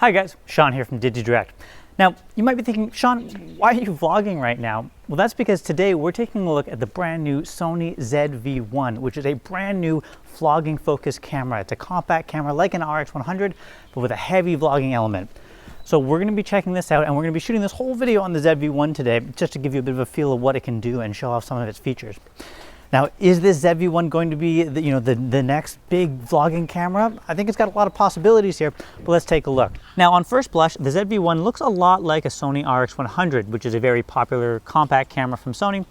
Hi guys, Sean here from digiDirect. Now, you might be thinking, Sean, why are you vlogging right now? Well, that's because today we're taking a look at the brand new Sony ZV-1, which is a brand new vlogging focus camera. It's a compact camera like an RX100, but with a heavy vlogging element. So we're going to be checking this out, and we're going to be shooting this whole video on the ZV-1 today, just to give you a bit of a feel of what it can do and show off some of its features. Now, is this ZV-1 going to be the next big vlogging camera? I think it's got a lot of possibilities here, but let's take a look. Now, on first blush, the ZV-1 looks a lot like a Sony RX100, which is a very popular compact camera from Sony,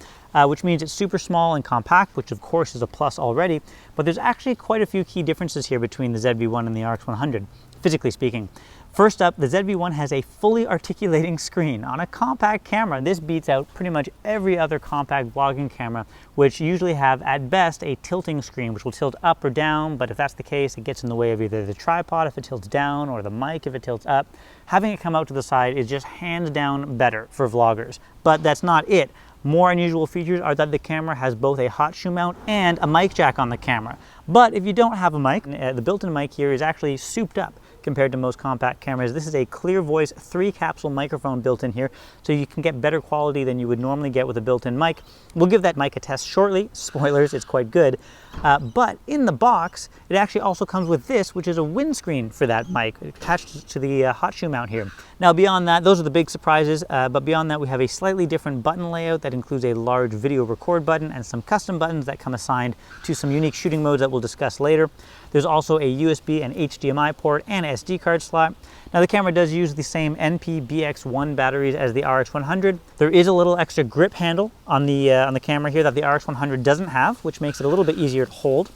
which means it's super small and compact, which of course is a plus already, but there's actually quite a few key differences here between the ZV-1 and the RX100, physically speaking. First up, the ZV-1 has a fully articulating screen. On a compact camera, this beats out pretty much every other compact vlogging camera, which usually have, at best, a tilting screen, which will tilt up or down, but if that's the case, it gets in the way of either the tripod if it tilts down, or the mic if it tilts up. Having it come out to the side is just hands down better for vloggers. But that's not it. More unusual features are that the camera has both a hot shoe mount and a mic jack on the camera. But if you don't have a mic, the built-in mic here is actually souped up compared to most compact cameras. This is a clear voice 3-capsule microphone built in here, so you can get better quality than you would normally get with a built-in mic. We'll give that mic a test shortly. Spoilers, it's quite good. But in the box, it actually also comes with this, which is a windscreen for that mic attached to the hot shoe mount here. Now beyond that, those are the big surprises, but beyond that we have a slightly different button layout that includes a large video record button and some custom buttons that come assigned to some unique shooting modes that we'll discuss later. There's also a USB and HDMI port and SD card slot. Now the camera does use the same NP-BX1 batteries as the RX100. There is a little extra grip handle on the camera here that the RX100 doesn't have, which makes it a little bit easier to hold.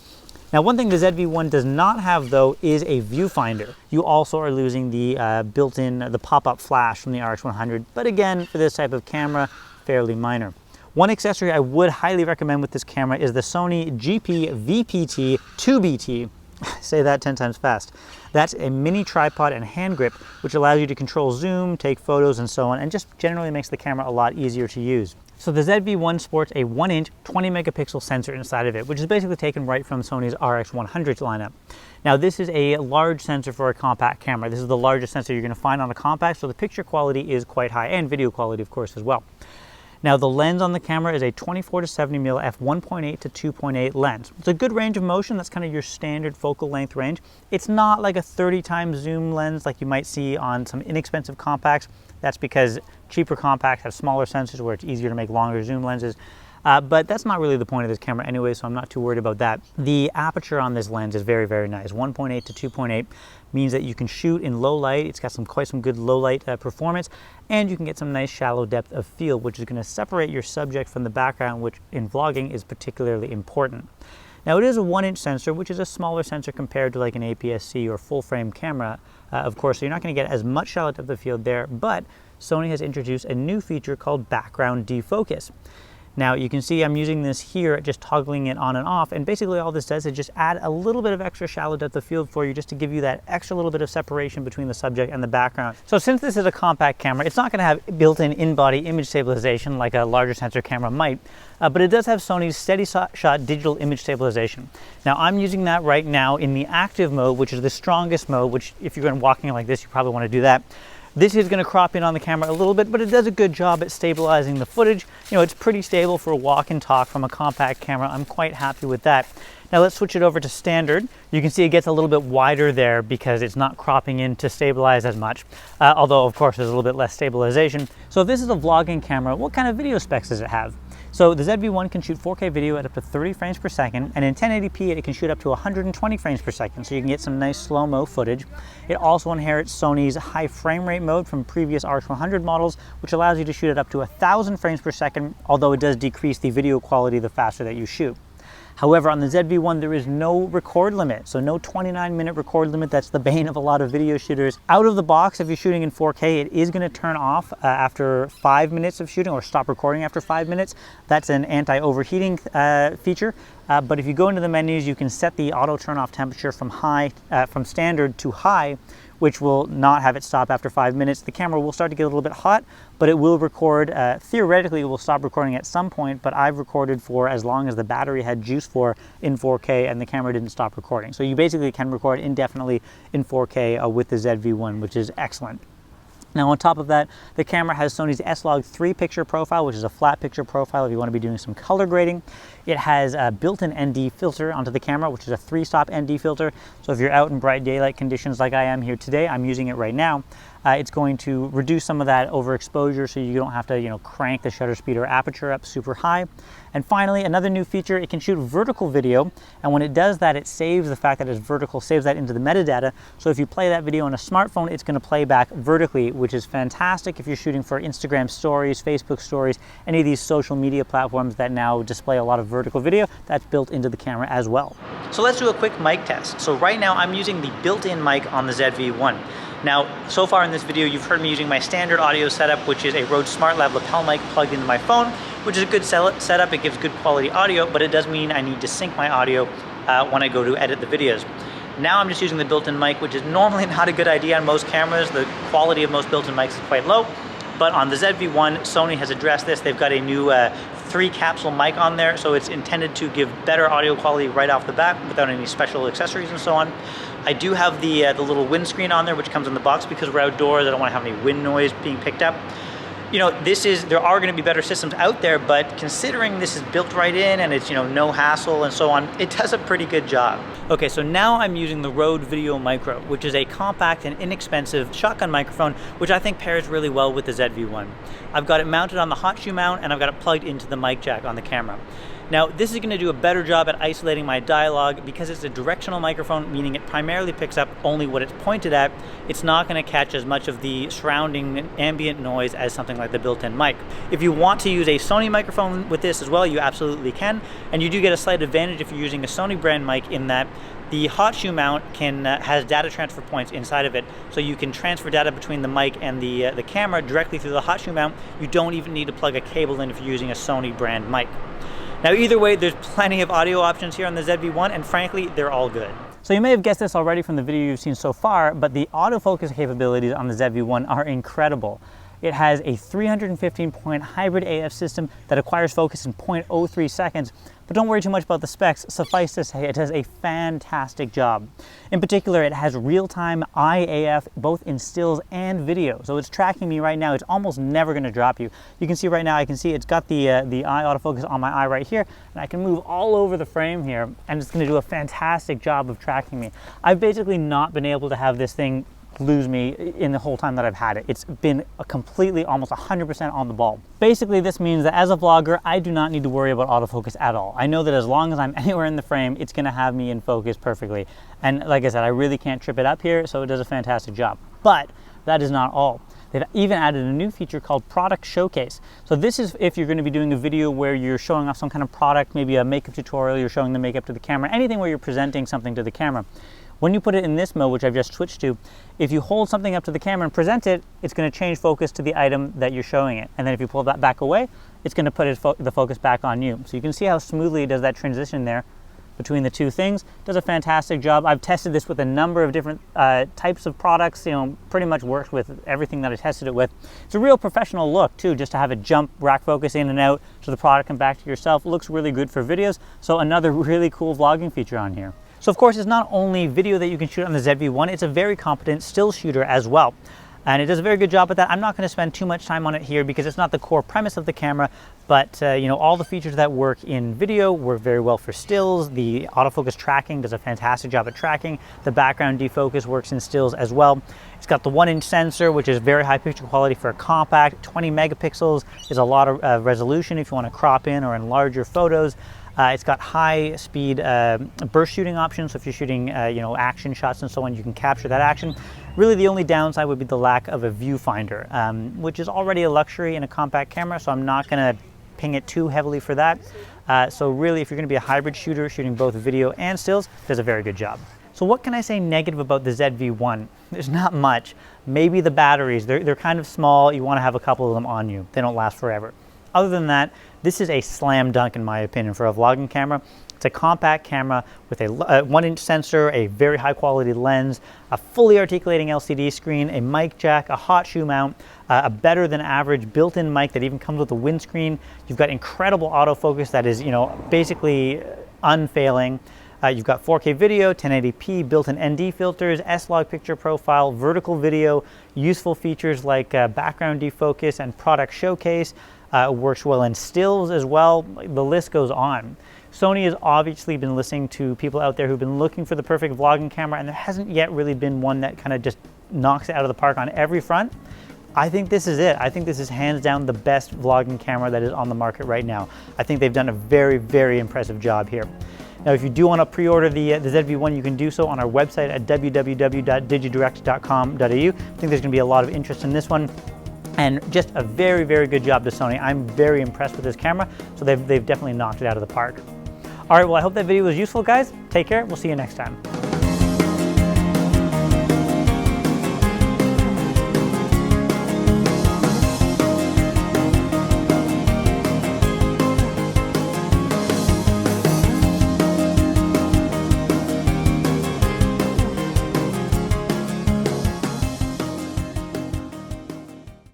Now, one thing the ZV-1 does not have, though, is a viewfinder. You also are losing the the pop-up flash from the RX100, but again, for this type of camera, fairly minor. One accessory I would highly recommend with this camera is the Sony GP-VPT 2BT. Say that 10 times fast. That's a mini tripod and hand grip, which allows you to control zoom, take photos, and so on, and just generally makes the camera a lot easier to use. So the ZV-1 sports a 1-inch 20-megapixel sensor inside of it, which is basically taken right from Sony's RX100 lineup. Now this is a large sensor for a compact camera. This is the largest sensor you're going to find on a compact, so the picture quality is quite high, and video quality of course as well. Now the lens on the camera is a 24-70mm f1.8 to 2.8 lens. It's a good range of motion. That's kind of your standard focal length range. It's not like a 30x zoom lens like you might see on some inexpensive compacts. That's because cheaper compacts have smaller sensors where it's easier to make longer zoom lenses. But that's not really the point of this camera anyway, so I'm not too worried about that. The aperture on this lens is very, very nice. 1.8 to 2.8 means that you can shoot in low light. It's got quite some good low light performance, and you can get some nice shallow depth of field, which is going to separate your subject from the background, which in vlogging is particularly important. Now it is a 1-inch sensor, which is a smaller sensor compared to like an APS-C or full frame camera, of course, so you're not going to get as much shallow depth of field there, but Sony has introduced a new feature called background defocus. Now you can see I'm using this here, just toggling it on and off, and basically all this does is just add a little bit of extra shallow depth of field for you, just to give you that extra little bit of separation between the subject and the background. So since this is a compact camera, it's not going to have built-in in-body image stabilization like a larger sensor camera might, but it does have Sony's steady shot digital image stabilization. Now I'm using that right now in the active mode, which is the strongest mode, which if you're going walking like this, you probably want to do that. This is going to crop in on the camera a little bit, but it does a good job at stabilizing the footage. You know, it's pretty stable for a walk and talk from a compact camera. I'm quite happy with that. Now let's switch it over to standard. You can see it gets a little bit wider there because it's not cropping in to stabilize as much, although of course there's a little bit less stabilization. So if this is a vlogging camera, what kind of video specs does it have? So the ZV-1 can shoot 4K video at up to 30 frames per second, and in 1080p it can shoot up to 120 frames per second, so you can get some nice slow-mo footage. It also inherits Sony's high frame rate mode from previous RX100 models, which allows you to shoot at up to 1,000 frames per second, although it does decrease the video quality the faster that you shoot. However, on the ZV-1, there is no record limit, so no 29-minute record limit. That's the bane of a lot of video shooters. Out of the box, if you're shooting in 4K, it is going to turn off after 5 minutes of shooting, or stop recording after 5 minutes. That's an anti-overheating feature. But if you go into the menus, you can set the auto turn off temperature from standard to high, which will not have it stop after 5 minutes. The camera will start to get a little bit hot, but it will record. Theoretically, it will stop recording at some point, but I've recorded for as long as the battery had juice for in 4K, and the camera didn't stop recording. So you basically can record indefinitely in 4K with the ZV-1, which is excellent. Now on top of that, the camera has Sony's S-Log3 picture profile, which is a flat picture profile if you want to be doing some color grading. It has a built-in ND filter onto the camera, which is a 3-stop ND filter. So if you're out in bright daylight conditions like I am here today, I'm using it right now, it's going to reduce some of that overexposure so you don't have to, crank the shutter speed or aperture up super high. And finally, another new feature, it can shoot vertical video, and when it does that, it saves the fact that it's vertical, saves that into the metadata. So if you play that video on a smartphone, it's going to play back vertically, which is fantastic if you're shooting for Instagram stories, Facebook stories, any of these social media platforms that now display a lot of vertical video. That's built into the camera as well. So let's do a quick mic test. So right now I'm using the built-in mic on the ZV-1. Now, so far in this video, you've heard me using my standard audio setup, which is a Rode SmartLab lapel mic plugged into my phone, which is a good setup. It gives good quality audio, but it does mean I need to sync my audio when I go to edit the videos. Now I'm just using the built-in mic, which is normally not a good idea on most cameras. The quality of most built-in mics is quite low, but on the ZV-1, Sony has addressed this. They've got a new 3-capsule mic on there, so it's intended to give better audio quality right off the bat without any special accessories and so on. I do have the little windscreen on there, which comes in the box because we're outdoors. I don't want to have any wind noise being picked up. There are going to be better systems out there, but considering this is built right in and it's, no hassle and so on, it does a pretty good job. Okay, so now I'm using the Rode VideoMicro, which is a compact and inexpensive shotgun microphone, which I think pairs really well with the ZV-1. I've got it mounted on the hotshoe mount, and I've got it plugged into the mic jack on the camera. Now, this is going to do a better job at isolating my dialogue because it's a directional microphone, meaning it primarily picks up only what it's pointed at. It's not going to catch as much of the surrounding ambient noise as something like the built-in mic. If you want to use a Sony microphone with this as well, you absolutely can, and you do get a slight advantage if you're using a Sony brand mic in that the hotshoe mount has data transfer points inside of it, so you can transfer data between the mic and the camera directly through the hotshoe mount. You don't even need to plug a cable in if you're using a Sony brand mic. Now either way, there's plenty of audio options here on the ZV-1, and frankly, they're all good. So you may have guessed this already from the video you've seen so far, but the autofocus capabilities on the ZV-1 are incredible. It has a 315-point hybrid AF system that acquires focus in 0.03 seconds, but don't worry too much about the specs. Suffice to say, it does a fantastic job. In particular, it has real-time IAF, both in stills and video. So it's tracking me right now. It's almost never going to drop you. You can see right now, I can see it's got the eye autofocus on my eye right here, and I can move all over the frame here, and it's going to do a fantastic job of tracking me. I've basically not been able to have this thing lose me in the whole time that I've had it. It's been a completely, almost 100% on the ball. Basically, this means that as a vlogger, I do not need to worry about autofocus at all. I know that as long as I'm anywhere in the frame, it's going to have me in focus perfectly. And like I said, I really can't trip it up here, so it does a fantastic job. But that is not all. They've even added a new feature called Product Showcase. So this is if you're going to be doing a video where you're showing off some kind of product, maybe a makeup tutorial, you're showing the makeup to the camera, anything where you're presenting something to the camera. When you put it in this mode, which I've just switched to, if you hold something up to the camera and present it, it's going to change focus to the item that you're showing it. And then if you pull that back away, it's going to put the focus back on you. So you can see how smoothly it does that transition there between the two things. It does a fantastic job. I've tested this with a number of different types of products, pretty much works with everything that I tested it with. It's a real professional look too, just to have it jump rack focus in and out so the product can back to yourself. It looks really good for videos. So another really cool vlogging feature on here. So of course, it's not only video that you can shoot on the ZV-1, it's a very competent still shooter as well. And it does a very good job at that. I'm not going to spend too much time on it here because it's not the core premise of the camera, but all the features that work in video work very well for stills. The autofocus tracking does a fantastic job at tracking. The background defocus works in stills as well. It's got the 1-inch sensor, which is very high picture quality for a compact. 20 megapixels is a lot of resolution if you want to crop in or enlarge your photos. It's got high speed burst shooting options, so if you're shooting action shots and so on, you can capture that action. Really the only downside would be the lack of a viewfinder, which is already a luxury in a compact camera, so I'm not going to ping it too heavily for that. So really, if you're going to be a hybrid shooter, shooting both video and stills, it does a very good job. So what can I say negative about the ZV-1? There's not much. Maybe the batteries, they're kind of small. You want to have a couple of them on you. They don't last forever. Other than that, this is a slam dunk in my opinion for a vlogging camera. It's a compact camera with a 1-inch sensor, a very high quality lens, a fully articulating LCD screen, a mic jack, a hot shoe mount, a better than average built-in mic that even comes with a windscreen. You've got incredible autofocus that is, basically unfailing. You've got 4K video, 1080p, built-in ND filters, S-Log picture profile, vertical video, useful features like background defocus and product showcase. Works well in stills as well. The list goes on. Sony has obviously been listening to people out there who've been looking for the perfect vlogging camera, and there hasn't yet really been one that kind of just knocks it out of the park on every front. I think this is it. I think this is hands down the best vlogging camera that is on the market right now. I think they've done a very, very impressive job here. Now, if you do want to pre-order the ZV-1, you can do so on our website at www.digidirect.com.au. I think there's going to be a lot of interest in this one. And just a very, very good job to Sony. I'm very impressed with this camera, so they've definitely knocked it out of the park. All right, well, I hope that video was useful, guys. Take care. We'll see you next time.